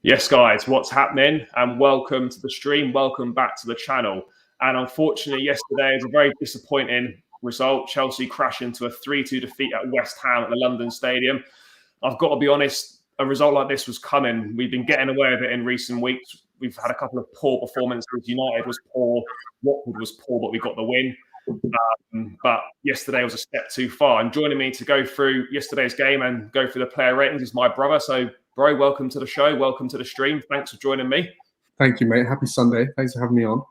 Yes, guys, what's happening? And welcome to the stream. Welcome back to the channel. And unfortunately, yesterday was a very disappointing result. Chelsea crashed into a 3-2 defeat at West Ham at the London Stadium. I've got to be honest, a result like this was coming. We've been getting away with it in recent weeks. We've had a couple of poor performances. United was poor, Watford was poor, but we got the win. But yesterday was a step too far. And joining me to go through yesterday's game and go through the player ratings is my brother. So, bro, welcome to the show. Welcome to the stream. Thanks for joining me. Thank you, mate. Happy Sunday. Thanks for having me on.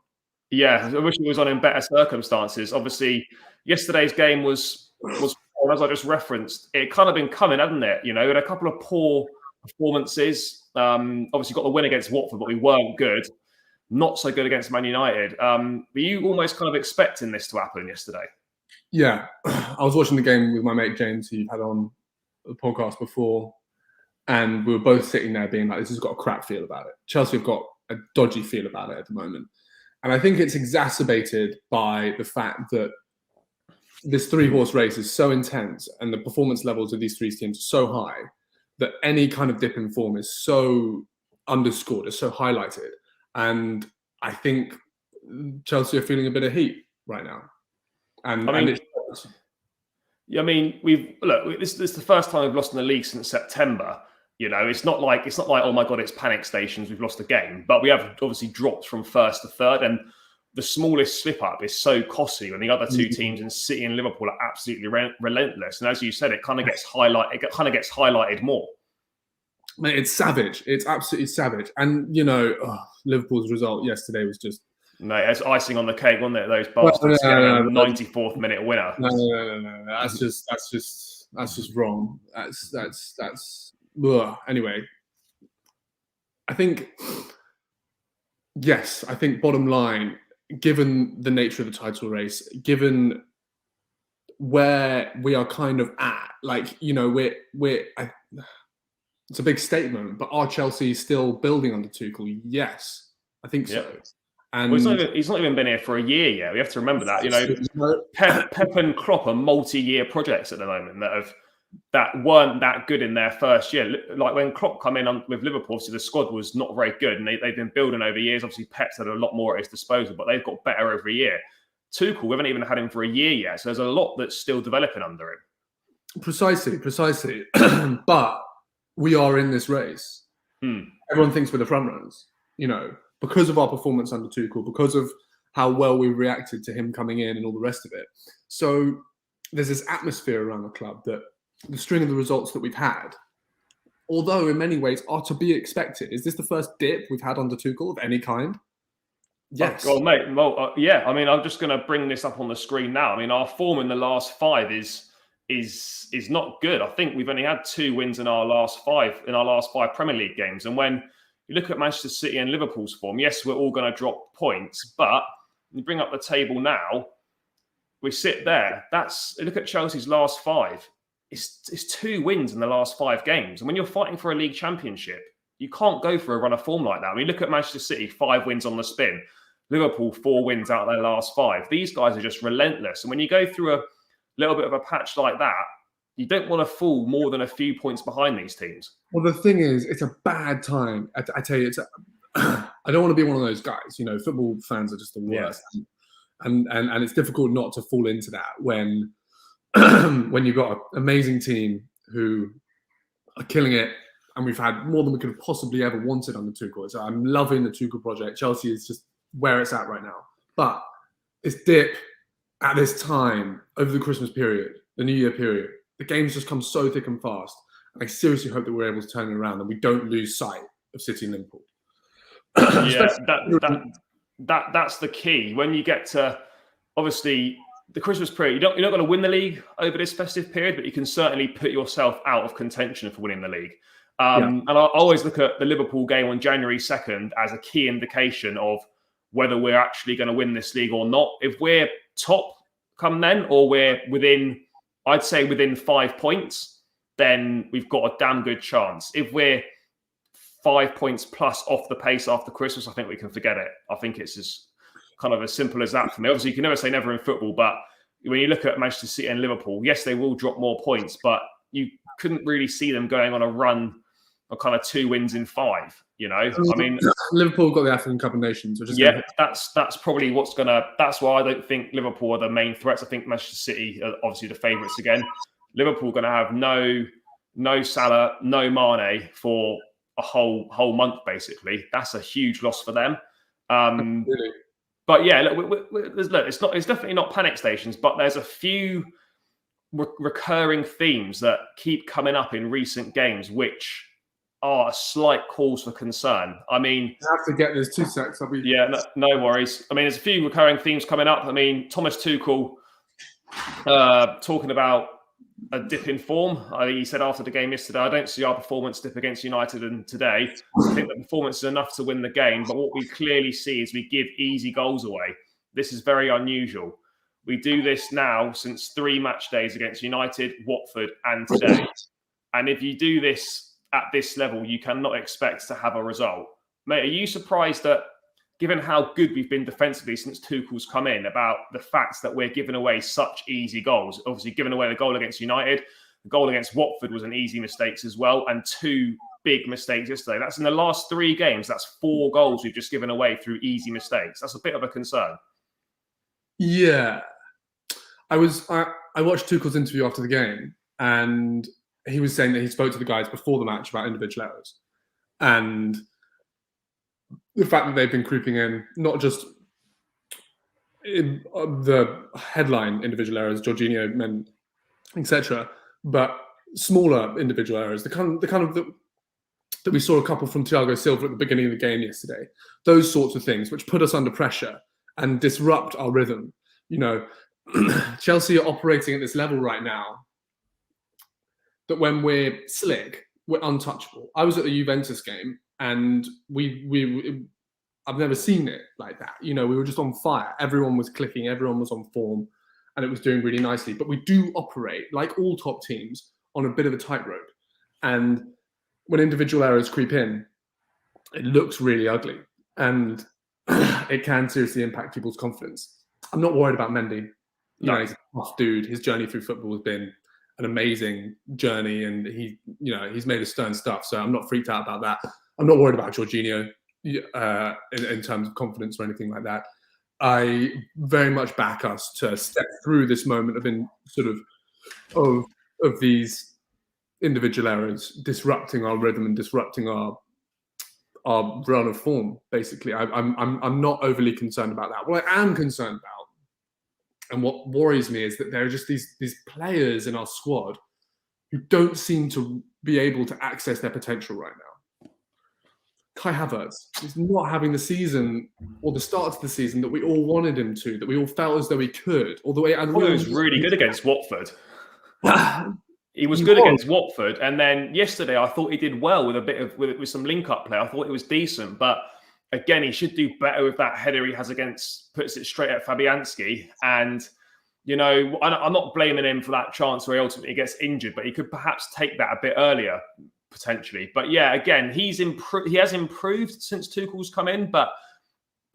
Yeah, I wish it was on in better circumstances. Obviously, yesterday's game was as I just referenced, it kind of been coming, hadn't it? You know, we had a couple of poor performances. Obviously, got the win against Watford, but we weren't good. Not so good against Man United. Were you almost kind of expecting this to happen yesterday? Yeah, I was watching the game with my mate James, who you've had on the podcast before, and we were both sitting there being like, this has got a crap feel about it. Chelsea have got a dodgy feel about it at the moment. And I think it's exacerbated by the fact that this three-horse race is so intense and the performance levels of these three teams are so high that any kind of dip in form is so underscored, is so highlighted. And I think Chelsea are feeling a bit of heat right now. This is the first time we've lost in the league since September. You know, it's not like, oh my God, it's panic stations, we've lost a game. But we have obviously dropped from first to third. And the smallest slip up is so costly when the other two teams in City and Liverpool are absolutely relentless. And as you said, it kind of gets highlighted more. Mate, it's savage. It's absolutely savage. And, you know, Liverpool's result yesterday was just... Mate, it's icing on the cake, wasn't it? Those bastards getting a 94th minute winner. No. That's just wrong. That's anyway. I think bottom line, given the nature of the title race, given where we are kind of at, like, you know, it's a big statement, but are Chelsea still building under Tuchel? Yes, I think so. Yep. And he's not even been here for a year yet. We have to remember that. You know, Pep and Klopp are multi-year projects at the moment that weren't that good in their first year. Like when Klopp come in with Liverpool, obviously the squad was not very good, and they've been building over years. Obviously, Pep's had a lot more at his disposal, but they've got better every year. Tuchel, we haven't even had him for a year yet, so there's a lot that's still developing under him. Precisely. But we are in this race. Everyone thinks we're the front runners, you know, because of our performance under Tuchel, because of how well we reacted to him coming in and all the rest of it. So there's this atmosphere around the club that the string of the results that we've had, although in many ways are to be expected. Is this the first dip we've had under Tuchel of any kind? Yes. Oh, mate. Well, yeah. I mean, I'm just going to bring this up on the screen now. I mean, our form in the last five is not good. I think we've only had 2 wins in our last five Premier League games. And when you look at Manchester City and Liverpool's form, yes, we're all going to drop points, but you bring up the table now, we sit there. Look at Chelsea's last 5. It's 2 wins in the last 5 games. And when you're fighting for a league championship, you can't go for a run of form like that. I mean, look at Manchester City, 5 wins on the spin. Liverpool, 4 wins out of their last 5. These guys are just relentless. And when you go through a little bit of a patch like that, you don't want to fall more than a few points behind these teams. Well, the thing is, it's a bad time. I tell you, I don't want to be one of those guys. You know, football fans are just the worst. Yeah. And it's difficult not to fall into that when you've got an amazing team who are killing it, and we've had more than we could have possibly ever wanted under Tuchel. So I'm loving the Tuchel project. Chelsea is just where it's at right now. But this dip at this time over the Christmas period, the New Year period, the games just come so thick and fast. And I seriously hope that we're able to turn it around and we don't lose sight of City and Liverpool. Yeah, that's the key. When you get to, obviously, the Christmas period, you're not going to win the league over this festive period, but you can certainly put yourself out of contention for winning the league. And I always look at the Liverpool game on January 2nd as a key indication of whether we're actually going to win this league or not. If we're top come then, or we're within 5 points, then we've got a damn good chance. If we're 5 points plus off the pace after Christmas, I think we can forget it. I think it's as kind of as simple as that for me. Obviously, you can never say never in football, but when you look at Manchester City and Liverpool, yes, they will drop more points, but you couldn't really see them going on a run of kind of 2 wins in 5. I mean, Liverpool got the African Cup of Nations, which is that's probably what's gonna. That's why I don't think Liverpool are the main threats. I think Manchester City are obviously the favourites again. Liverpool are going to have no Salah, no Mane for a whole month basically. That's a huge loss for them. Really? But yeah, look, it's definitely not panic stations, but there's a few recurring themes that keep coming up in recent games, which are a slight cause for concern. I mean, I have to get this 2 secs. Yeah, no worries. I mean, there's a few recurring themes coming up. I mean, Thomas Tuchel talking about a dip in form. He said after the game yesterday, I don't see our performance dip against United and today. I think the performance is enough to win the game. But what we clearly see is we give easy goals away. This is very unusual. We do this now since 3 match days against United, Watford, and today. And if you do this at this level, you cannot expect to have a result. Mate, are you surprised that, given how good we've been defensively since Tuchel's come in, about the fact that we're giving away such easy goals? Obviously, giving away the goal against United, the goal against Watford was an easy mistake as well, and 2 big mistakes yesterday. That's in the last 3 games. That's 4 goals we've just given away through easy mistakes. That's a bit of a concern. Yeah. I watched Tuchel's interview after the game, and he was saying that he spoke to the guys before the match about individual errors. And the fact that they've been creeping in, not just in the headline individual errors, Georginio, men, etc., but smaller individual errors, the kind of that we saw a couple from Thiago Silva at the beginning of the game yesterday. Those sorts of things which put us under pressure and disrupt our rhythm. Chelsea are operating at this level right now that when we're slick, we're untouchable. I was at the Juventus game, and I've never seen it like that. We were just on fire. Everyone was clicking. Everyone was on form, and it was doing really nicely. But we do operate, like all top teams, on a bit of a tightrope. And when individual errors creep in, it looks really ugly, and it can seriously impact people's confidence. I'm not worried about Mendy. He's a tough dude. His journey through football has been an amazing journey, and he's made us stern stuff. So I'm not freaked out about that. I'm not worried about Georginio in terms of confidence or anything like that. I very much back us to step through this moment of these individual errors disrupting our rhythm and disrupting our run of form. Basically, I'm not overly concerned about that. What I am concerned about, and what worries me, is that there are just these players in our squad who don't seem to be able to access their potential right now. Kai Havertz is not having the season or the start of the season that we all wanted him to, that we all felt as though he could. Although he was really good against Watford. He was good against Watford, and then yesterday I thought he did well with some link-up play. I thought it was decent, but again, he should do better with that header he has puts it straight at Fabianski. And, I'm not blaming him for that chance where he ultimately gets injured, but he could perhaps take that a bit earlier, potentially. But yeah, again, he has improved since Tuchel's come in. But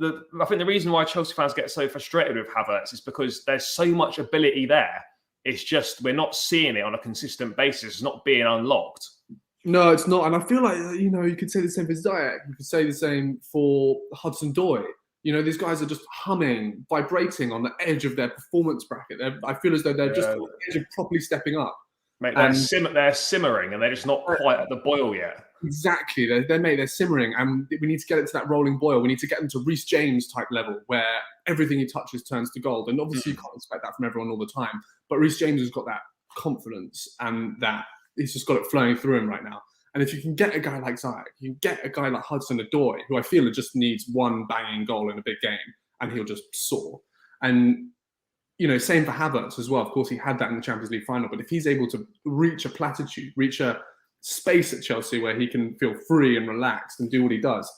I think the reason why Chelsea fans get so frustrated with Havertz is because there's so much ability there. It's just we're not seeing it on a consistent basis. It's not being unlocked. No, it's not. And I feel like, you could say the same for Ziyech. You could say the same for Hudson-Odoi. These guys are just humming, vibrating on the edge of their performance bracket. I feel as though they're just on the edge of properly stepping up. Mate, they're simmering, and they're just not quite at the boil yet. Exactly. They're simmering, and we need to get it to that rolling boil. We need to get them to Reese James type level, where everything he touches turns to gold. And obviously, you can't expect that from everyone all the time. But Reese James has got that confidence, and that he's just got it flowing through him right now. And if you can get a guy like Ziyech, you can get a guy like Hudson-Odoi, who I feel just needs one banging goal in a big game, and he'll just soar. And, same for Havertz as well. Of course, he had that in the Champions League final. But if he's able to reach a platitude, reach a space at Chelsea where he can feel free and relaxed and do what he does,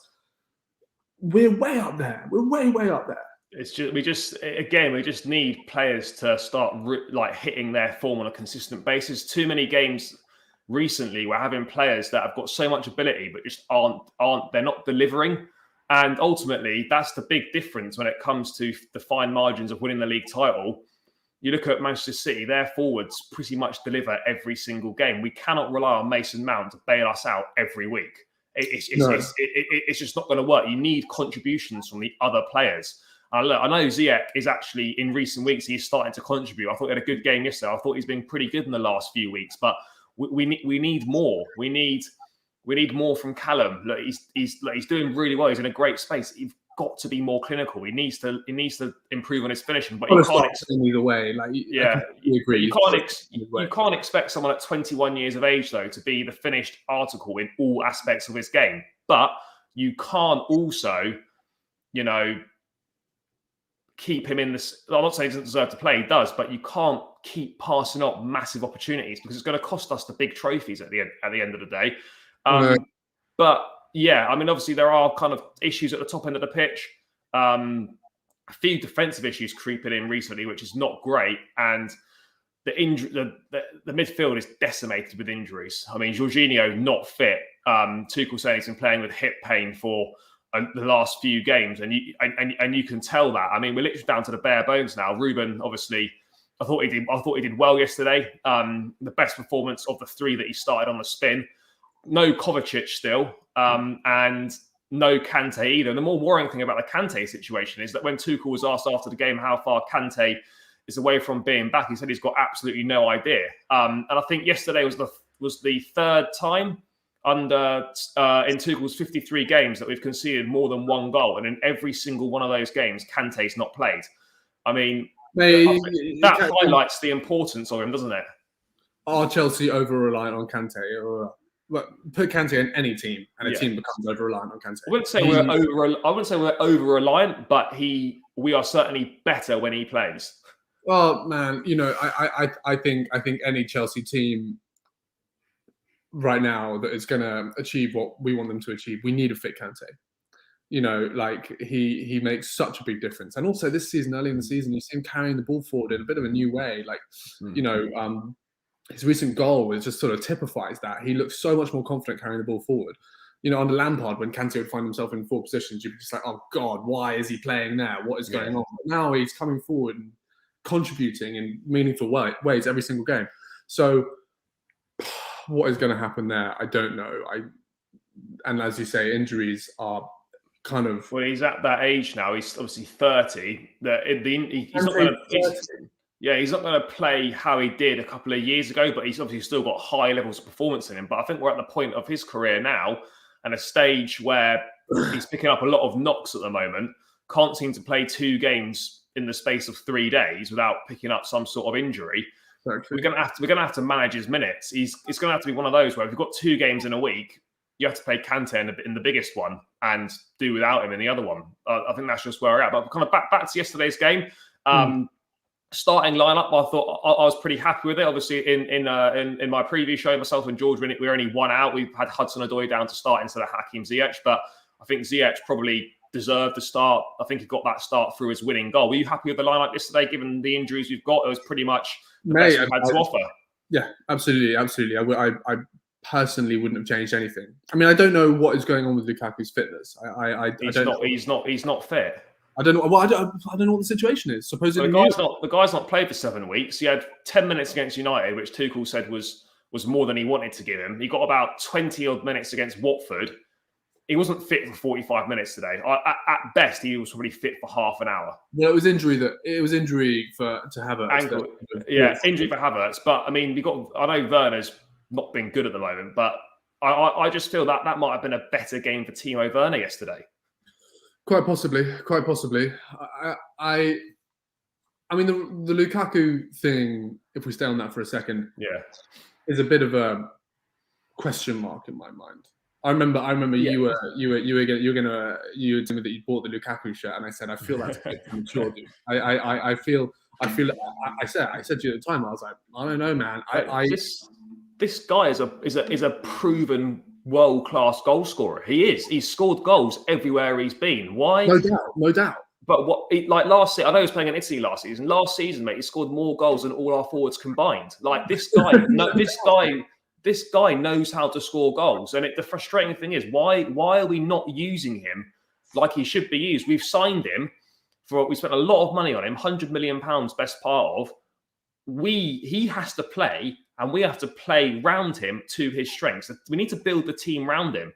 we're way up there. We're way, way up there. It's just we just need players to start hitting their form on a consistent basis. Too many games recently we're having players that have got so much ability but just they're not delivering, and ultimately that's the big difference when it comes to the fine margins of winning the league title. You look at Manchester City, their forwards pretty much deliver every single game. We cannot rely on Mason Mount to bail us out every week. It's just not going to work. You need contributions from the other players. Look, I know Ziyech is actually, in recent weeks, he's starting to contribute. I thought he had a good game yesterday. I thought he's been pretty good in the last few weeks, but we need more. We need more from Callum. Look, he's doing really well. He's in a great space. You've got to be more clinical. He needs to improve on his finishing, but you can't either way. Like, yeah, you agree. You can't expect someone at 21 years of age though to be the finished article in all aspects of his game. But you can't also, keep him in this. I'm not saying he doesn't deserve to play, he does, but you can't keep passing up massive opportunities because it's going to cost us the big trophies at the end of the day. But yeah, I mean, obviously there are kind of issues at the top end of the pitch. A few defensive issues creeping in recently, which is not great, and the midfield is decimated with injuries. I mean, Georginio not fit. Tuchel saying he's been playing with hip pain for the last few games, and you can tell that. I mean, we're literally down to the bare bones now. Ruben, obviously, I thought he did well yesterday. The best performance of the three that he started on the spin. No Kovacic still, and no Kante either. And the more worrying thing about the Kante situation is that when Tuchel was asked after the game how far Kante is away from being back, he said he's got absolutely no idea. And I think yesterday was the third time in Tuchel's 53 games that we've conceded more than one goal, and in every single one of those games, Kante's not played. I mean, that highlights the importance of him, doesn't it? Are Chelsea over-reliant on Kante? Or put Kante in any team, and a team becomes over-reliant on Kante. I wouldn't say we're over-reliant, but we are certainly better when he plays. Well, man, I think any Chelsea team right now that is going to achieve what we want them to achieve, we need a fit Kante. He makes such a big difference. And also this season, early in the season, you see him carrying the ball forward in a bit of a new way. His recent goal just sort of typifies that. He looks so much more confident carrying the ball forward. Under Lampard, when Kante would find himself in forward positions, you'd be just like, oh God, why is he playing there? What is going on? But now he's coming forward and contributing in meaningful ways every single game. So what is going to happen there? I don't know. And as you say, injuries are kind of... Well, he's at that age now. He's obviously 30. He's not going to... he's not going to play how he did a couple of years ago, but he's obviously still got high levels of performance in him. But I think we're at the point of his career now and a stage where he's picking up a lot of knocks at the moment. Can't seem to play 2 games in the space of 3 days without picking up some sort of injury. We're going to have to manage his minutes. It's going to have to be one of those where if you've got 2 games in a week, you have to play Kante in the biggest one and do without him in the other one. I think that's just where we're at. But kind of back to yesterday's game. Starting lineup, I thought I was pretty happy with it. Obviously, in my preview show, myself and George, we were only 1 out. We've had Hudson-Odoi down to start instead of Hakim Ziyech, but I think Ziyech probably deserved the start. I think he got that start through his winning goal. Were you happy with the lineup yesterday, given the injuries we've got? It was pretty much the best we had to offer. Yeah, absolutely. I personally wouldn't have changed anything. I mean, I don't know what is going on with Lukaku's fitness. He's not fit. I don't know. Well, I don't know what the situation is. Supposedly, the guy's not played for 7 weeks. He had 10 minutes against United, which Tuchel said was more than he wanted to give him. He got about 20 odd minutes against Watford. He wasn't fit for 45 minutes today. At best, he was probably fit for half an hour. Yeah, it was injury to Havertz. Injury for Havertz. But I mean, I know Werner's not been good at the moment, but I just feel that might have been a better game for Timo Werner yesterday. Quite possibly. I mean, the Lukaku thing, if we stay on that for a second, is a bit of a question mark in my mind. I remember you were telling me that you bought the Lukaku shirt, and I said I feel that's a bit premature, dude. I said to you at the time, I was like, I don't know, man. This guy is a proven world-class goal scorer. He is. He's scored goals everywhere he's been. Why? No doubt. But last season, I know he was playing in Italy last season. Last season, mate, he scored more goals than all our forwards combined. Like this guy knows how to score goals. And the frustrating thing is, why are we not using him like he should be used? We've signed him we spent a lot of money on him, £100 million best part of. He has to play, and we have to play round him to his strengths. We need to build the team round him.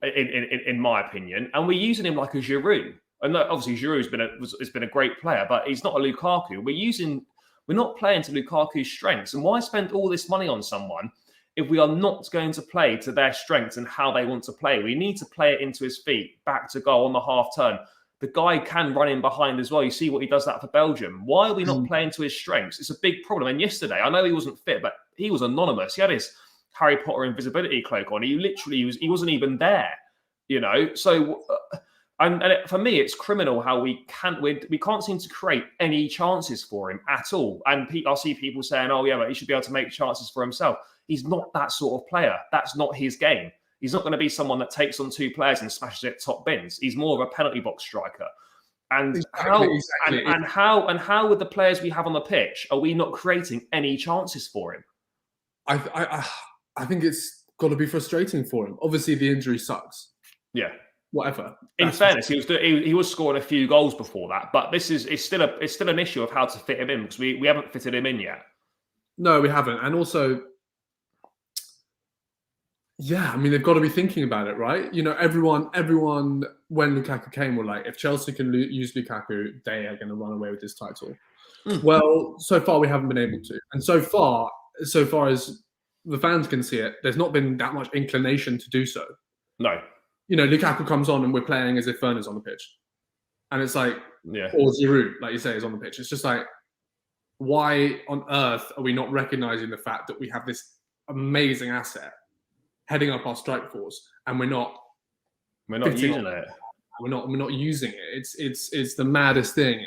in my opinion, and we're using him like a Giroud. And obviously Giroud's been a great player, but he's not a Lukaku. We're not playing to Lukaku's strengths. And why spend all this money on someone if we are not going to play to their strengths and how they want to play? We need to play it into his feet, back to goal on the half turn. The guy can run in behind as well. You see what he does that for Belgium. Why are we not playing to his strengths? It's a big problem. And yesterday, I know he wasn't fit, but he was anonymous. He had his Harry Potter invisibility cloak on. He wasn't even there, So, for me, it's criminal how we can't seem to create any chances for him at all. And I see people saying, "Oh yeah, but he should be able to make chances for himself." He's not that sort of player. That's not his game. He's not going to be someone that takes on two players and smashes it top bins. He's more of a penalty box striker. And how with the players we have on the pitch are we not creating any chances for him? I think it's got to be frustrating for him. Obviously, the injury sucks. Yeah. Whatever. In fairness, he was scoring a few goals before that, but it's still an issue of how to fit him in because we haven't fitted him in yet. No, we haven't. And also, yeah, I mean, they've got to be thinking about it, right? Everyone, when Lukaku came, were like, if Chelsea can use Lukaku, they are going to run away with this title. Well, so far we haven't been able to. And so far as the fans can see it, there's not been that much inclination to do so. No. Lukaku comes on and we're playing as if Werner's on the pitch. And it's like, or Giroud, like you say, is on the pitch. It's just like, why on earth are we not recognizing the fact that we have this amazing asset heading up our strike force and we're not using it. We're not using it. It's the maddest thing.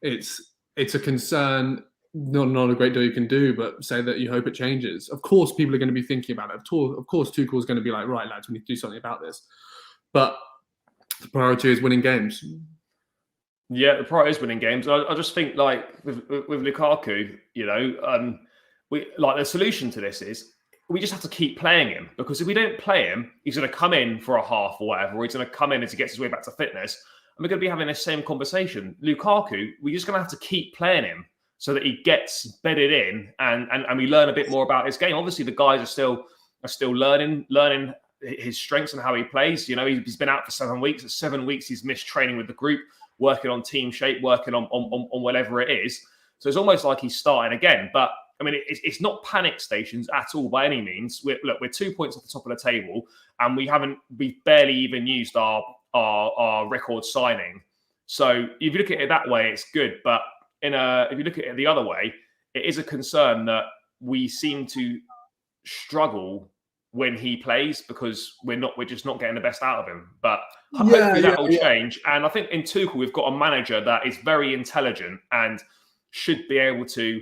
It's a concern. Not a great deal you can do, but say that you hope it changes. Of course, people are going to be thinking about it. Of course, Tuchel's going to be like, right, lads, we need to do something about this. But the priority is winning games. Yeah, the priority is winning games. I just think, like with Lukaku, the solution to this is we just have to keep playing him, because if we don't play him, he's going to come in for a half or whatever, or he's going to come in as he gets his way back to fitness, and we're going to be having this same conversation. Lukaku, we're just going to have to keep playing him so that he gets bedded in and we learn a bit more about his game. Obviously, the guys are still learning his strengths and how he plays. He's been out for 7 weeks. For 7 weeks, he's missed training with the group, working on team shape, working on whatever it is. So it's almost like he's starting again. But I mean, it's not panic stations at all by any means. We're 2 points off the top of the table, and we've barely even used our record signing. So if you look at it that way, it's good. But if you look at it the other way, it is a concern that we seem to struggle when he plays because we're just not getting the best out of him. But hopefully that will change. And I think in Tuchel, we've got a manager that is very intelligent and should be able to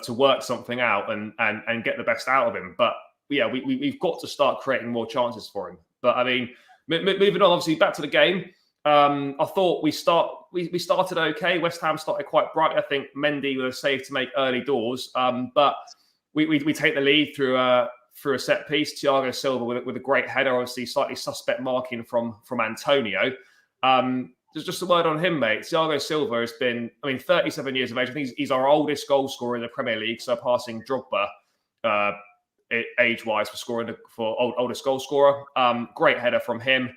work something out and get the best out of him. But yeah, we've got to start creating more chances for him. But I mean, moving on, obviously back to the game. I thought we started okay. West Ham started quite bright. I think Mendy was safe to make early doors, but we take the lead through a set piece. Thiago Silva with a great header, obviously slightly suspect marking from Antonio. Just a word on him, mate. Thiago Silva has been, 37 years of age. I think he's our oldest goal scorer in the Premier League, surpassing Drogba age-wise for oldest goal scorer. Great header from him.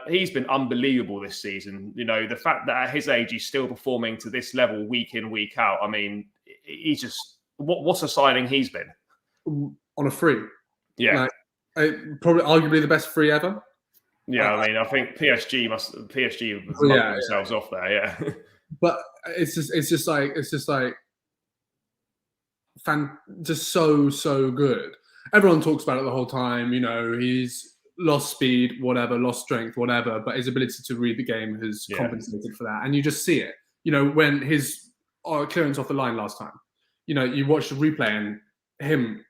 He's been unbelievable this season. The fact that at his age he's still performing to this level week in, week out. I mean, he's just what's a signing he's been on a free. Yeah, probably arguably the best free ever. Yeah, I think PSG must themselves off there. Yeah, but it's just like just so good. Everyone talks about it the whole time. He's lost speed, whatever, lost strength, whatever, but his ability to read the game has compensated for that. And you just see it. When his clearance off the line last time, you watch the replay and him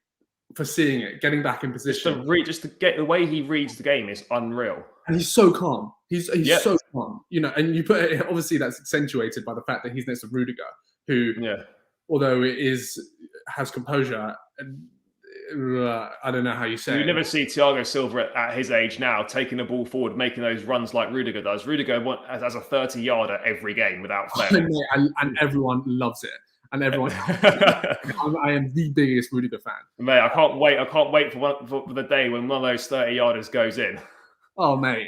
foreseeing it, getting back in position. Just to get the way he reads the game is unreal. And he's so calm. He's so calm. And you put it, obviously that's accentuated by the fact that he's next to Rudiger, who, although has composure. I don't know how you say. You never see Thiago Silva at his age now taking the ball forward, making those runs like Rudiger does. Rudiger has a 30-yarder every game without fail. And everyone loves it. and everyone. I am the biggest Rudiger fan. Mate, I can't wait. I can't wait for the day when one of those 30-yarders goes in. Oh, mate,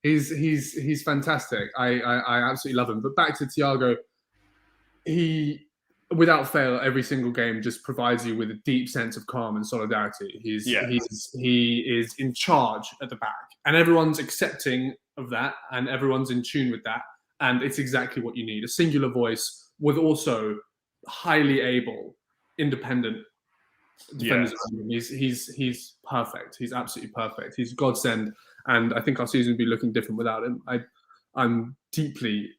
he's fantastic. I absolutely love him. But back to Thiago, he, without fail, every single game just provides you with a deep sense of calm and solidarity. He is in charge at the back, and everyone's accepting of that, and everyone's in tune with that, and it's exactly what you need. A singular voice with also highly able, independent defenders. Yeah. He's perfect. He's absolutely perfect. He's godsend, and I think our season would be looking different without him. I'm deeply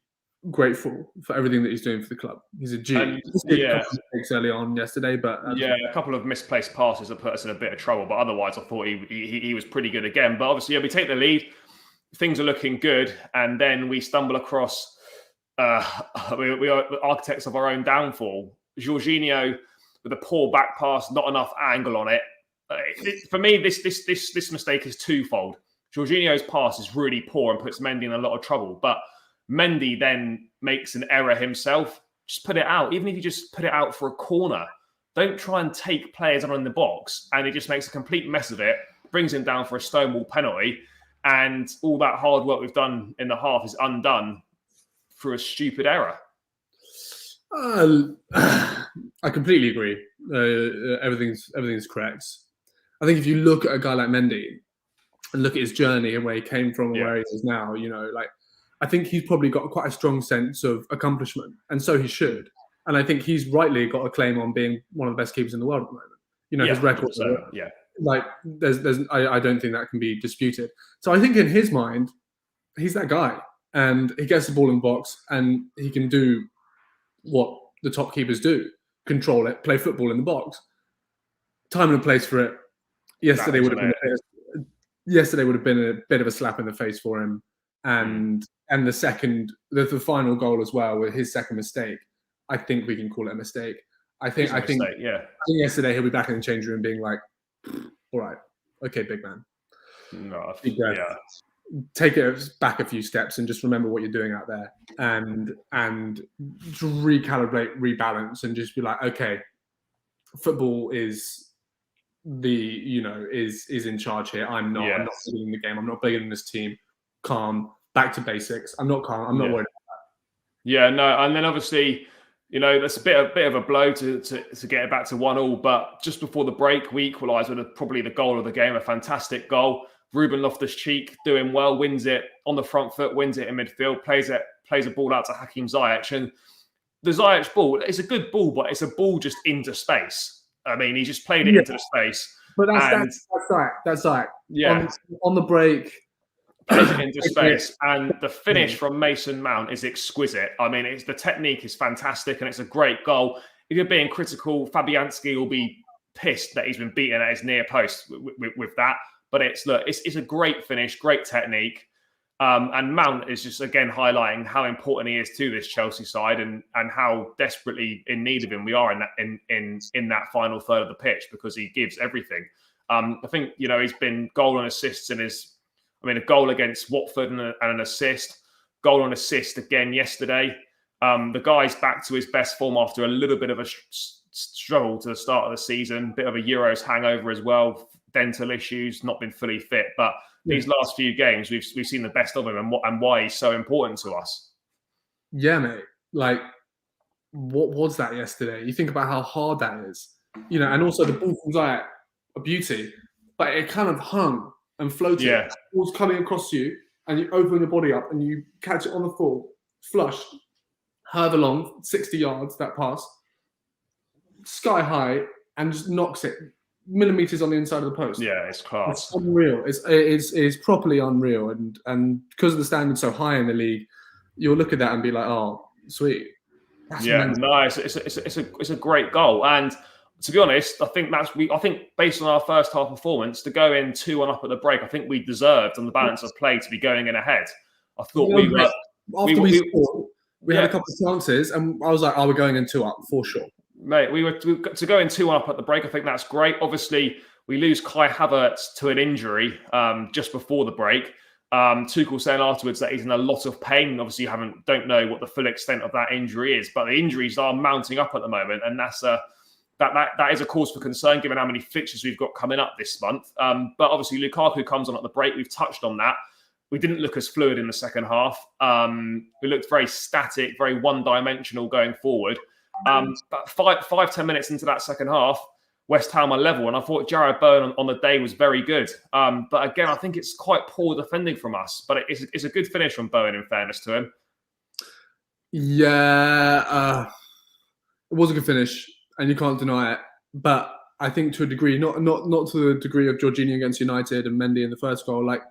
grateful for everything that he's doing for the club. He's a G. He a couple of mistakes early on yesterday, but a couple of misplaced passes that put us in a bit of trouble. But otherwise, I thought he was pretty good again. But obviously, we take the lead. Things are looking good, and then we stumble across. We are the architects of our own downfall. Georginio with a poor back pass, not enough angle on it. For me, this mistake is twofold. Georginio's pass is really poor and puts Mendy in a lot of trouble, but Mendy then makes an error himself. Just put it out. Even if you just put it out for a corner, don't try and take players on in the box. And he just makes a complete mess of it, brings him down for a stonewall penalty, and all that hard work we've done in the half is undone through a stupid error. I completely agree. Everything's correct. I think if you look at a guy like Mendy and look at his journey and where he came from and where he is now, I think he's probably got quite a strong sense of accomplishment, and so he should. And I think he's rightly got a claim on being one of the best keepers in the world at the moment. His record. I don't think that can be disputed. So I think in his mind, he's that guy, and he gets the ball in the box, and he can do what the top keepers do: control it, play football in the box. Time and a place for it. Yesterday would have been a bit of a slap in the face for him, and the final goal as well with his second mistake. I think we can call it a mistake. I think yesterday he'll be back in the change room being like, "All right, okay, big man, take it back a few steps and just remember what you're doing out there, and recalibrate, rebalance, and just be like, okay, football is is in charge here. I'm not bigger than the game. I'm not bigger than this team. Calm, back to basics. I'm not calm. I'm not worried about that." Yeah, no, and then obviously, that's a bit of a blow to get it back to 1-1. But just before the break, we equalised with probably the goal of the game, a fantastic goal. Ruben Loftus-Cheek doing well, wins it on the front foot, wins it in midfield, plays a ball out to Hakim Ziyech. And the Ziyech ball, it's a good ball, but it's a ball just into space. I mean, he just played it into the space. But that's right. Yeah. On the break, plays it into space, and the finish from Mason Mount is exquisite. I mean, the technique is fantastic, and it's a great goal. If you're being critical, Fabianski will be pissed that he's been beaten at his near post with that. But it's a great finish, great technique, and Mount is just again highlighting how important he is to this Chelsea side, and how desperately in need of him we are in that final third of the pitch, because he gives everything. I think he's been goal and assists in a goal against Watford and an assist, goal and assist again yesterday. The guy's back to his best form after a little bit of a struggle to the start of the season, bit of a Euros hangover as well, dental issues, not been fully fit. But these last few games, we've seen the best of him, and why he's so important to us. Yeah, mate. Like, what was that yesterday? You think about how hard that is, and also the ball from Ziyech, a beauty, but it kind of hung and floated. Yeah. The ball's coming across you, and you open your body up, and you catch it on the full, flush, however long, 60 yards, that pass, sky high, and just knocks it millimeters on the inside of the post. Yeah, it's class. It's unreal. It's properly unreal, and because of the standard so high in the league, you'll look at that and be like, "Oh, sweet." That's nice. It's a great goal, and to be honest, I think based on our first half performance, to go in 2-1 up at the break, I think we deserved on the balance of play to be going in ahead. I thought we had a couple of chances, and I was like, "Oh, we're going in 2 up for sure." Mate, we got to go in 2-1 up at the break. I think that's great. Obviously, we lose Kai Havertz to an injury just before the break. Tuchel saying afterwards that he's in a lot of pain. Obviously, you don't know what the full extent of that injury is, but the injuries are mounting up at the moment, and that is a cause for concern given how many fixtures we've got coming up this month. But obviously, Lukaku comes on at the break. We've touched on that. We didn't look as fluid in the second half. We looked very static, very one-dimensional going forward. But 5-10 minutes into that second half, West Ham are level, and I thought Jarrod Bowen on the day was very good. But again, I think it's quite poor defending from us. But it's a good finish from Bowen, in fairness to him. Yeah, it was a good finish, and you can't deny it. But I think to a degree, not to the degree of Georginio against United and Mendy in the first goal. Like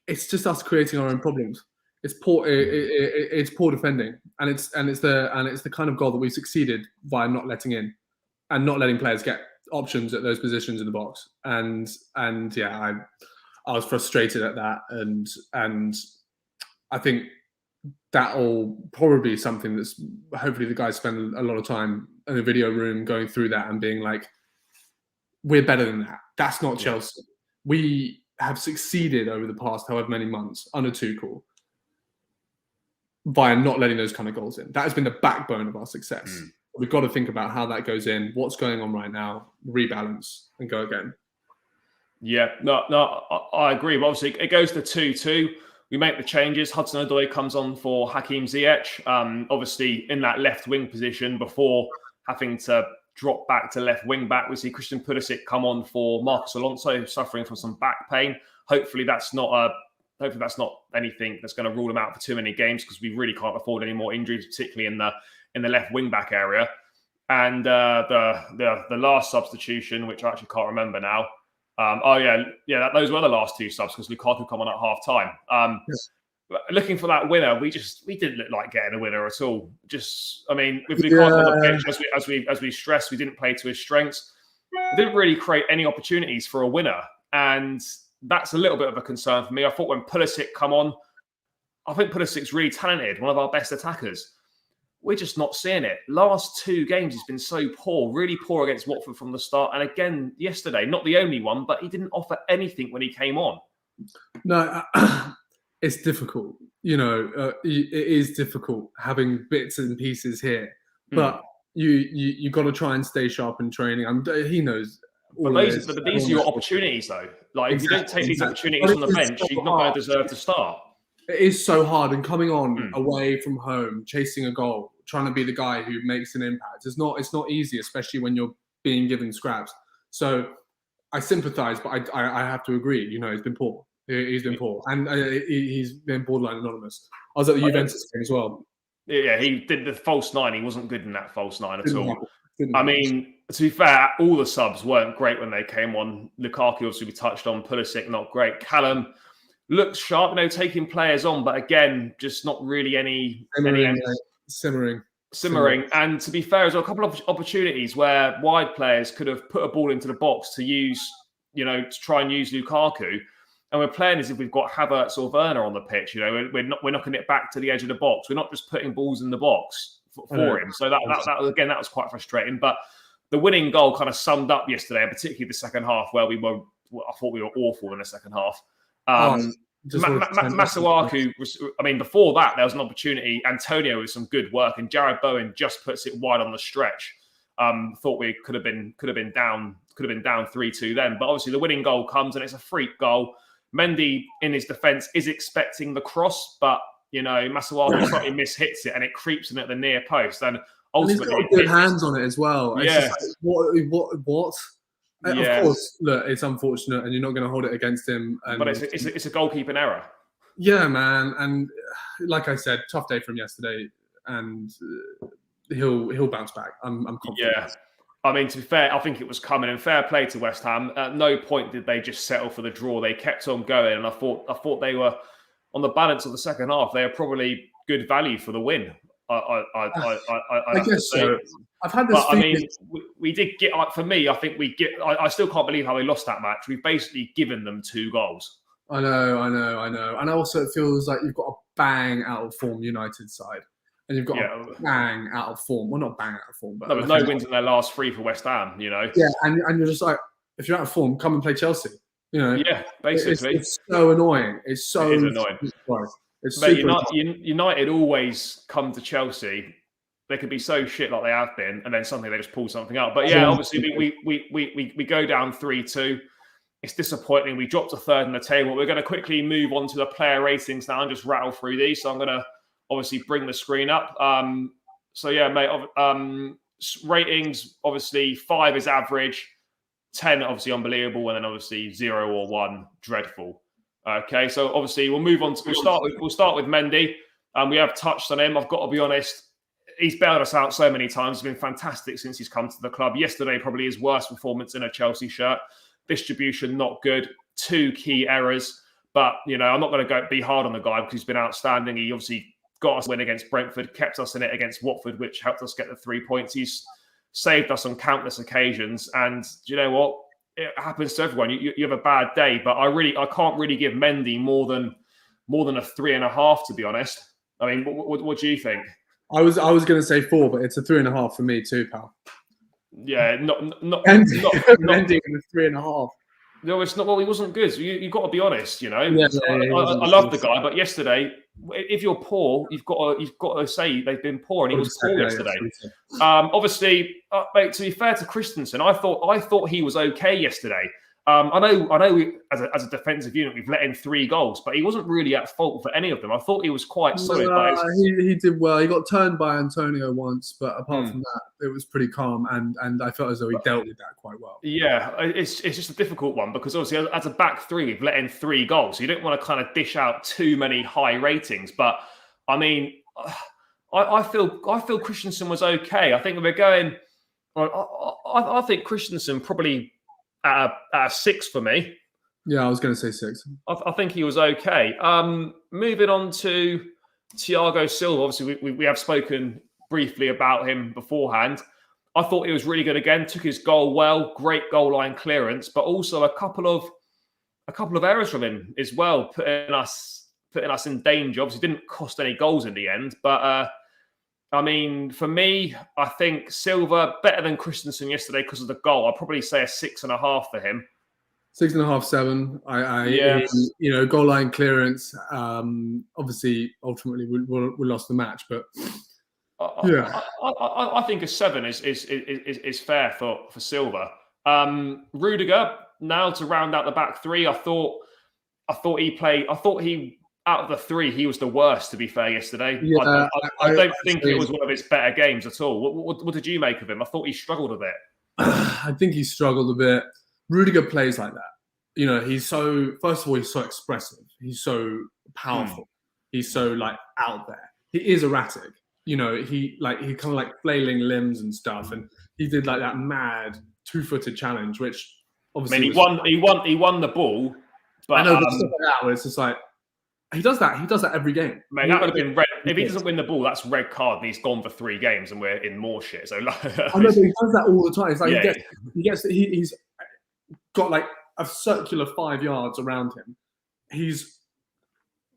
it's just us creating our own problems. It's poor. It's poor defending, and it's the kind of goal that we succeeded by not letting in. And not letting players get options at those positions in the box, and yeah, I was frustrated at that, and I think that'll probably be something that's hopefully the guys spend a lot of time in the video room going through that and being like, we're better than that. That's not Chelsea. We have succeeded over the past however many months under Tuchel by not letting those kind of goals in. That has been the backbone of our success. We've got to think about how that goes in, what's going on right now, rebalance, and go again. Yeah, no, I agree. But obviously, it goes to 2-2. We make the changes. Hudson-Odoi comes on for Hakim Ziyech. Obviously, in that left wing position before having to drop back to left wing back, we see Christian Pulisic come on for Marcos Alonso, suffering from some back pain. Hopefully, that's not anything that's going to rule him out for too many games, because we really can't afford any more injuries, particularly in the left wing back area. And the last substitution, which I actually can't remember now. Those were the last two subs, because Lukaku come on at half time. Looking for that winner, we didn't look like getting a winner at all. With Lukaku on the pitch, as we stressed, we didn't play to his strengths. We didn't really create any opportunities for a winner, and that's a little bit of a concern for me. I thought when Pulisic come on, I think Pulisic's really talented, one of our best attackers. We're just not seeing it. Last two games, he's been so poor, really poor against Watford from the start. And again, yesterday, not the only one, but he didn't offer anything when he came on. No, it's difficult. It is difficult having bits and pieces here. But you got to try and stay sharp in training. He knows. But these are your opportunities, though. Like, if you don't take these opportunities on the bench, you're not going to deserve to start. It is so hard, and coming on away from home, chasing a goal, trying to be the guy who makes an impact. It's not easy, especially when you're being given scraps. So I sympathise, but I have to agree. He's been poor. He's been poor, and he's been borderline anonymous. I was at the Juventus game as well. Yeah, he did the false nine. He wasn't good in that false nine at all. To be fair, all the subs weren't great when they came on. Lukaku, obviously, we touched on. Pulisic, not great. Callum looks sharp, taking players on, but again, just not really any simmering. And to be fair, as well, a couple of opportunities where wide players could have put a ball into the box to use, to try and use Lukaku, and we're playing as if we've got Havertz or Werner on the pitch. We're knocking it back to the edge of the box. We're not just putting balls in the box for him. So that was quite frustrating. But the winning goal kind of summed up yesterday, and particularly the second half, where I thought we were awful in the second half. Masuaku was, before that, there was an opportunity. Antonio with some good work, and Jarrod Bowen just puts it wide on the stretch. Thought we could have been down 3-2 then. But obviously the winning goal comes, and it's a freak goal. Mendy, in his defence, is expecting the cross, but Masuaku slightly mishits it, and it creeps in at the near post. And ultimately, he's got good hands on it as well. Yeah. What? Of course, look, it's unfortunate, and you're not going to hold it against him. But it's a goalkeeping error. Yeah, man, and like I said, tough day from yesterday, and he'll bounce back. I'm confident. Yeah, to be fair, I think it was coming, and fair play to West Ham. At no point did they just settle for the draw. They kept on going, and I thought they were on the balance of the second half. They are probably good value for the win. I guess so. I've had this. But, we did get. For me, I think we get. I still can't believe how we lost that match. We've basically given them 2 goals. I know. And also, it feels like you've got a bang out of form United side, and you've got a bang out of form. Well, not bang out of form, but no wins in their last 3 for West Ham. Yeah, and you're just like, if you're out of form, come and play Chelsea. You know, Yeah, basically. it's so annoying. It is annoying. It's Mate, super. United always come to Chelsea. They could be so shit like they have been, and then suddenly they just pull something out. But yeah, obviously we go down 3-2. It's disappointing. We dropped a third in the table. We're going to quickly move on to the player ratings now and just rattle through these. So I'm going to obviously bring the screen up. So yeah, mate. Ratings, obviously 5 is average, 10 obviously unbelievable, and then obviously 0 or 1 dreadful. Okay, so obviously we'll move on. We'll start with Mendy. We have touched on him. I've got to be honest. He's bailed us out so many times. He's been fantastic since he's come to the club. Yesterday, probably his worst performance in a Chelsea shirt. Distribution, not good. 2 key errors. But, you know, I'm not going to be hard on the guy because he's been outstanding. He obviously got us a win against Brentford, kept us in it against Watford, which helped us get the 3 points. He's saved us on countless occasions. And do you know what? It happens to everyone. You have a bad day. But I can't really give Mendy more than a 3.5, to be honest. I mean, what do you think? I was going to say 4, but it's a 3.5 for me too, pal. Yeah, not Mendy with 3.5. No, it's not. Well, he wasn't good. So you've got to be honest. You know, Yeah, I love the guy, but yesterday, if you're poor, you've got to say they've been poor, and he was poor yesterday. Obviously, mate, to be fair to Christensen, I thought he was okay yesterday. I know. As a defensive unit, we've let in 3 goals, but he wasn't really at fault for any of them. I thought he was quite solid. He did well. He got turned by Antonio once, but apart from that, it was pretty calm, and I felt as though he dealt with that quite well. Yeah, it's just a difficult one because obviously as a back 3, we've let in 3 goals, so you don't want to kind of dish out too many high ratings. But I mean, I feel Christensen was okay. I think we're going. I think Christensen probably at a 6 for me. Yeah, I was going to say 6. I think he was okay. Moving on to Thiago Silva. Obviously, we have spoken briefly about him beforehand. I thought he was really good again. Took his goal well. Great goal line clearance, but also a couple of errors from him as well, putting us in danger. Obviously, didn't cost any goals in the end, but. I mean, for me, I think Silva better than Christensen yesterday because of the goal. I'll probably say a 6.5 for him. 6.5, 7. You know, goal line clearance. Obviously, ultimately, we lost the match, but yeah, I think a 7 is fair for Silva. Rudiger, now to round out the back 3. I thought he. Out of the 3, he was the worst, to be fair, yesterday. Yeah, I don't think it was one of his better games at all. What did you make of him? I thought he struggled a bit. I think he struggled a bit. Rudiger plays like that. You know, first of all, he's so expressive. He's so powerful. He's so out there. He is erratic. You know, he kind of flailing limbs and stuff. And he did that mad 2-footed challenge, which obviously he won the ball. But I know, but stuff like that where it's just he does that. He does that every game. Mate, that would have been red. If he doesn't win the ball, that's red card, and he's gone for 3 games, and we're in more shit. So, I know, but he does that all the time. It's he's got a circular 5 yards around him. He's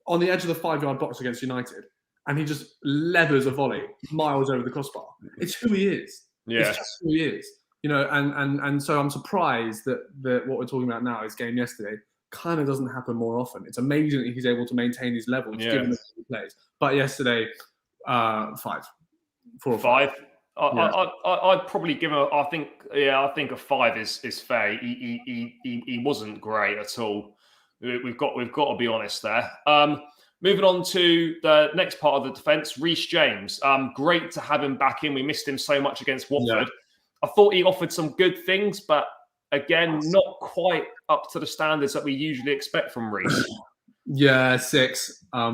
on the edge of the 5-yard box against United, and he just levers a volley miles over the crossbar. It's who he is. Yeah, it's just who he is. You know, and so I'm surprised that what we're talking about now, his game yesterday, kind of doesn't happen more often. It's amazing that he's able to maintain his levels given the plays. But yesterday, 5, 4 or 5. I'd probably give him. I think a 5 is fair. He wasn't great at all. We've got to be honest there. Moving on to the next part of the defence, Reese James. Great to have him back in. We missed him so much against Watford. I thought he offered some good things, but again, not quite up to the standards that we usually expect from Reese. Yeah, 6. I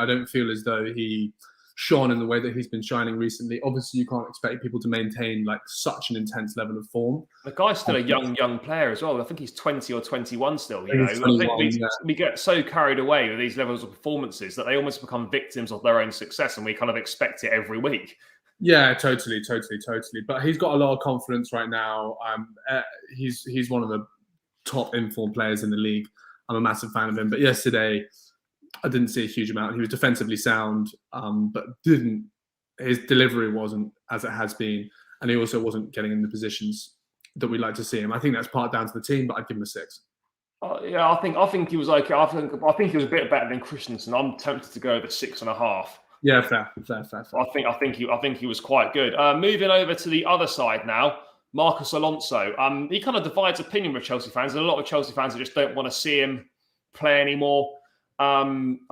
don't feel as though he shone in the way that he's been shining recently. Obviously, you can't expect people to maintain such an intense level of form. The guy's still a young player as well. I think he's 20 or 21 still. You know, I think we get so carried away with these levels of performances that they almost become victims of their own success, and we kind of expect it every week. Yeah, totally. But he's got a lot of confidence right now. He's one of the top informed players in the league. I'm a massive fan of him. But yesterday, I didn't see a huge amount. He was defensively sound, but his delivery wasn't as it has been. And he also wasn't getting in the positions that we like to see him. I think that's part down to the team, but I'd give him a 6. Yeah, I think he was okay. I think he was a bit better than Christensen. I'm tempted to go the 6.5. Yeah, fair. I think he was quite good. Moving over to the other side now, Marcus Alonso. He kind of divides opinion with Chelsea fans, and a lot of Chelsea fans just don't want to see him play anymore. I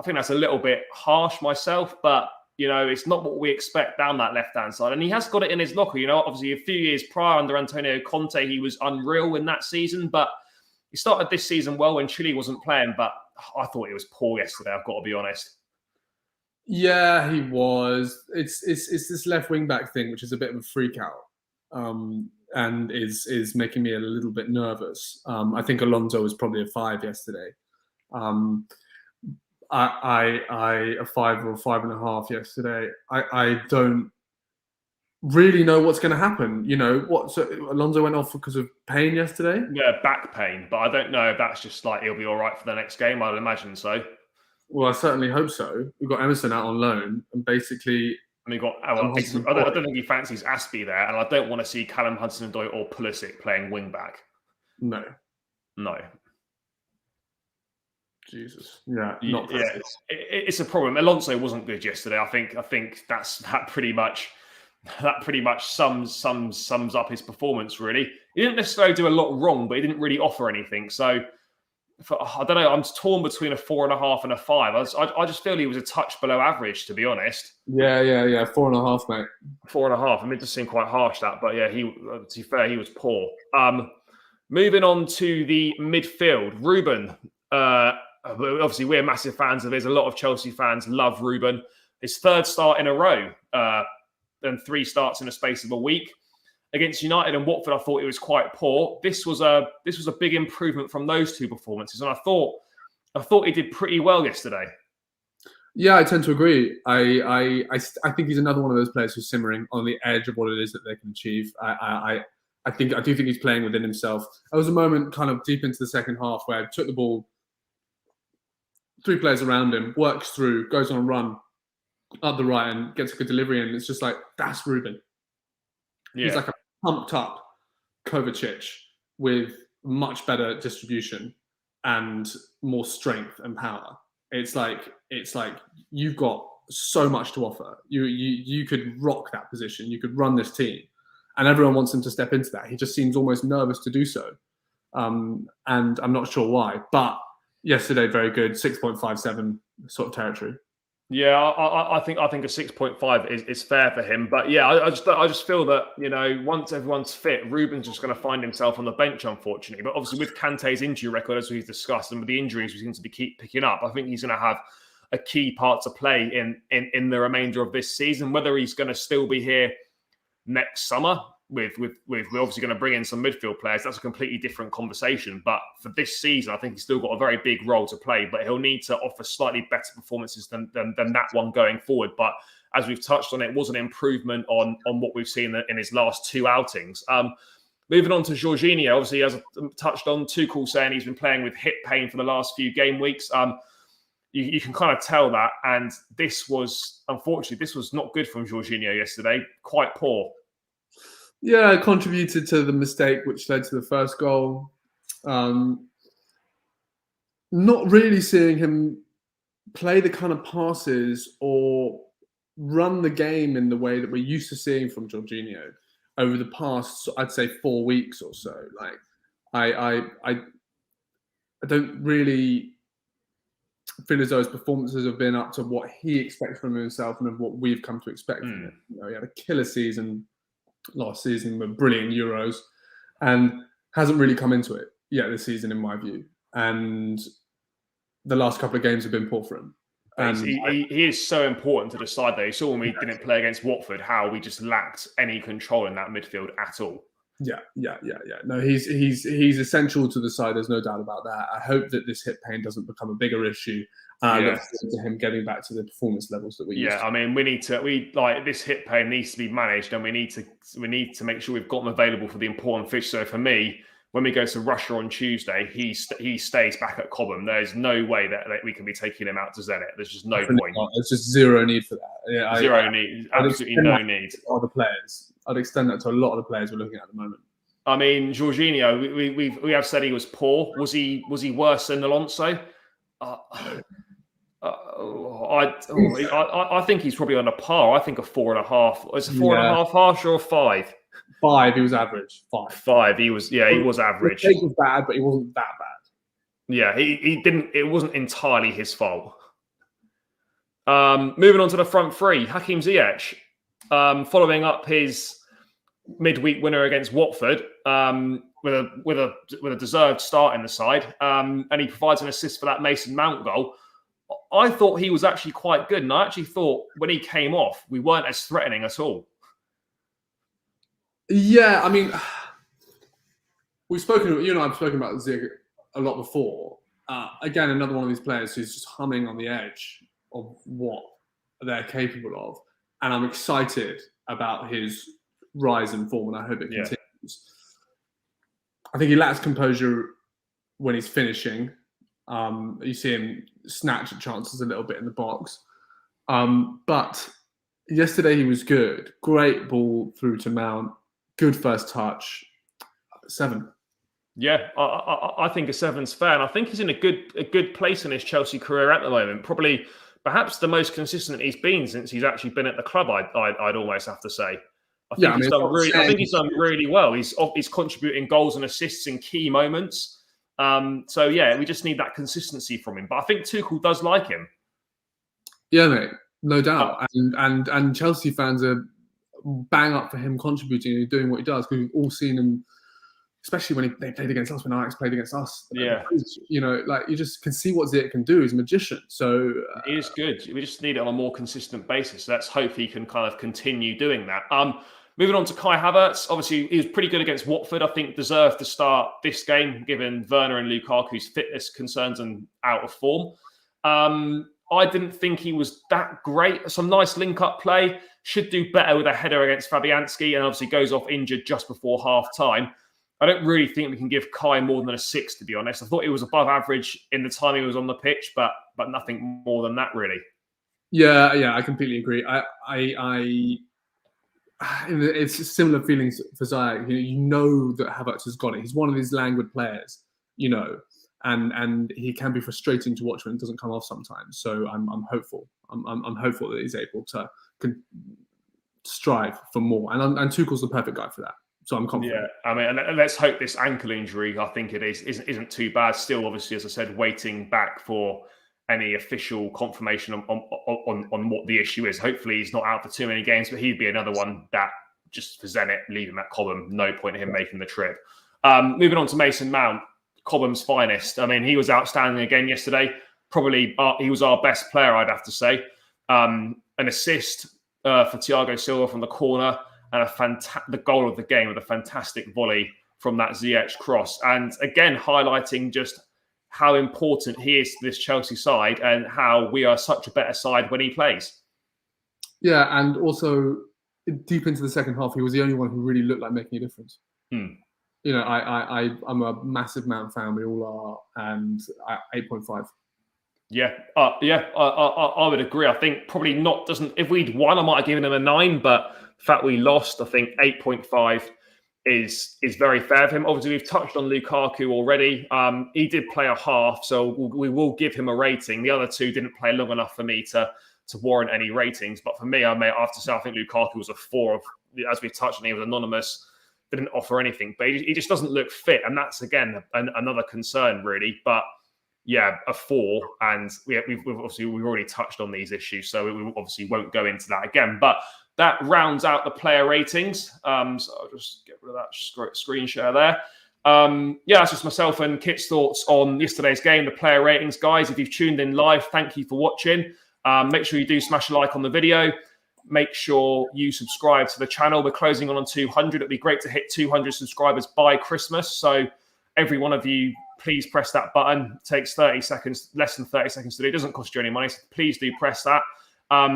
think that's a little bit harsh myself, but it's not what we expect down that left-hand side. And he has got it in his locker. Obviously a few years prior under Antonio Conte, he was unreal in that season, but he started this season well when Chile wasn't playing. But I thought he was poor yesterday, I've got to be honest. Yeah, he was. It's this left wing back thing, which is a bit of a freak out, and is making me a little bit nervous. I think Alonso was probably a 5 yesterday. I a 5 or 5.5 yesterday. I don't really know what's going to happen. So Alonso went off because of pain yesterday. Yeah, back pain, but I don't know if that's just like he'll be all right for the next game. I'd imagine so. Well, I certainly hope so. We've got Emerson out on loan, and basically, and we got. I don't think he fancies Aspie there, and I don't want to see Callum Hudson-Odoi or Pulisic playing wing back. No. Jesus. Yeah. It's a problem. Alonso wasn't good yesterday. I think that pretty much sums up his performance. Really, he didn't necessarily do a lot wrong, but he didn't really offer anything. So. I don't know. I'm torn between a 4.5 and a 5. I just feel he was a touch below average, to be honest. Yeah. 4.5, mate. 4.5. I mean, it just seemed quite harsh that, but yeah, to be fair, he was poor. Moving on to the midfield, Ruben. Obviously, we're massive fans of his. A lot of Chelsea fans love Ruben. His 3rd start in a row, and 3 starts in the space of a week. Against United and Watford, I thought it was quite poor. This was a big improvement from those 2 performances, and I thought he did pretty well yesterday. Yeah, I tend to agree. I think he's another one of those players who's simmering on the edge of what it is that they can achieve. I do think he's playing within himself. There was a moment kind of deep into the second half where he took the ball, 3 players around him, works through, goes on a run up the right and gets a good delivery, and it's just like, that's Ruben. Yeah. He's like a pumped up Kovacic with much better distribution and more strength and power. It's like you've got so much to offer. You could rock that position. You could run this team, and everyone wants him to step into that. He just seems almost nervous to do so, and I'm not sure why. But yesterday, very good, 6.57 sort of territory. Yeah, I think a 6.5 is fair for him. But yeah, I just feel that, once everyone's fit, Ruben's just going to find himself on the bench, unfortunately. But obviously with Kante's injury record, as we've discussed, and with the injuries we seem to keep picking up, I think he's going to have a key part to play in the remainder of this season. Whether he's going to still be here next summer, we're obviously going to bring in some midfield players. That's a completely different conversation. But for this season, I think he's still got a very big role to play. But he'll need to offer slightly better performances than that one going forward. But as we've touched on, it was an improvement on what we've seen in his last 2 outings. Moving on to Georginio, obviously, as I touched on, Tuchel saying he's been playing with hip pain for the last few game weeks. You can kind of tell that. And this was not good from Georginio yesterday. Quite poor. Yeah, it contributed to the mistake which led to the first goal. Not really seeing him play the kind of passes or run the game in the way that we're used to seeing from Georginio over the past, I'd say, 4 weeks or so. Like, I don't really feel as though his performances have been up to what he expects from himself and of what we've come to expect from him. He had a killer season last season with brilliant Euros and hasn't really come into it yet this season, in my view. And the last couple of games have been poor for him. And he is so important to the side, though. You saw when we didn't play against Watford, how we just lacked any control in that midfield at all. Yeah. No, he's essential to the side. There's no doubt about that. I hope that this hip pain doesn't become a bigger issue. I look forward to him getting back to the performance levels that we used to. I mean, this hip pain needs to be managed, and we need to make sure we've got him available for the important fixture. So for me, when we go to Russia on Tuesday, he stays back at Cobham. There's no way that we can be taking him out to Zenit. There's just no point. There's just zero need for that. Yeah, zero need. Absolutely no need. Other players. I'd extend that to a lot of the players we're looking at the moment. I mean, Georginio, we have said he was poor. Was he worse than Alonso? I think he's probably on a par. I think a 4.5. Is a 4.5 harsh or a 5? 5. He was average. 5. 5. He was average. He was bad, but he wasn't that bad. Yeah, he didn't. It wasn't entirely his fault. Moving on to the front three, Hakim Ziyech, following up his midweek winner against Watford with a deserved start in the side, and he provides an assist for that Mason Mount goal. I thought he was actually quite good, and I actually thought when he came off, we weren't as threatening at all. Yeah, I mean, you and I have spoken about Ziyech a lot before. Again, another one of these players who's just humming on the edge of what they're capable of, and I'm excited about his rise in form, and I hope it continues. I think he lacks composure when he's finishing. You see him snatch at chances a little bit in the box. But yesterday he was good. Great ball through to Mount. Good first touch. 7. Yeah, I think a 7's fair. And I think he's in a good place in his Chelsea career at the moment. Probably, perhaps the most consistent he's been since he's actually been at the club, I'd almost have to say. I think he's done really well. He's contributing goals and assists in key moments. So yeah, we just need that consistency from him. But I think Tuchel does like him. Yeah, mate, no doubt. And Chelsea fans are bang up for him contributing and doing what he does, because we've all seen him, especially when they played against us, when Ajax played against us. Yeah, you know, like you just can see what Ziyech can do. He's a magician. So he is good. We just need it on a more consistent basis. Let's hope he can kind of continue doing that. Moving on to Kai Havertz, obviously he was pretty good against Watford. I think deserved to start this game, given Werner and Lukaku's fitness concerns and out of form. I didn't think he was that great. Some nice link-up play. Should do better with a header against Fabianski, and obviously goes off injured just before half-time. I don't really think we can give Kai more than a 6, to be honest. I thought he was above average in the time he was on the pitch, but nothing more than that, really. Yeah, I completely agree. It's similar feelings for Ziyech. You know that Havertz has got it. He's one of these languid players, you know, and he can be frustrating to watch when it doesn't come off sometimes. So I'm hopeful. I'm hopeful that he's able to strive for more. And Tuchel's the perfect guy for that. So I'm confident. Yeah, I mean, and let's hope this ankle injury, I think it isn't too bad. Still, obviously, as I said, waiting back for any official confirmation on what the issue is. Hopefully he's not out for too many games, but he'd be another one that just for Zenit, leave him at Cobham. No point in him making the trip. Moving on to Mason Mount, Cobham's finest. I mean, he was outstanding again yesterday. Probably he was our best player, I'd have to say. An assist for Thiago Silva from the corner, and the goal of the game with a fantastic volley from that Ziyech cross. And again, highlighting just how important he is to this Chelsea side and how we are such a better side when he plays. Yeah, and also deep into the second half, he was the only one who really looked like making a difference. You know, I'm a massive Mount fan. We all are, and 8.5. Yeah, I would agree. I think probably not. If we'd won, I might have given him a 9, but the fact we lost, I think 8.5 is very fair of him. Obviously, we've touched on Lukaku already. He did play a half, so we will give him a rating. The other two didn't play long enough for me to warrant any ratings. But for me, I have to say, I think Lukaku was a 4. As we've touched on, he was anonymous, didn't offer anything. But he just doesn't look fit. And that's, again, another concern, really. But yeah, a 4. And we've already touched on these issues, so we obviously won't go into that again. But that rounds out the player ratings. So I'll just get rid of that screen share there. That's just myself and Kit's thoughts on yesterday's game, the player ratings. Guys, if you've tuned in live, thank you for watching. Make sure you do smash a like on the video. Make sure you subscribe to the channel. We're closing on 200. It'd be great to hit 200 subscribers by Christmas. So every one of you, please press that button. It takes 30 seconds, less than 30 seconds to do. It doesn't cost you any money, so please do press that.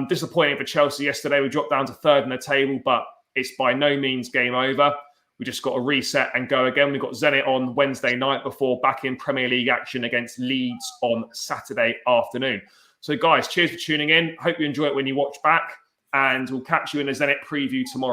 Disappointing for Chelsea yesterday. We dropped down to 3rd in the table, but it's by no means game over. We just got to reset and go again. We've got Zenit on Wednesday night before back in Premier League action against Leeds on Saturday afternoon. So guys, cheers for tuning in. Hope you enjoy it when you watch back, and we'll catch you in the Zenit preview tomorrow.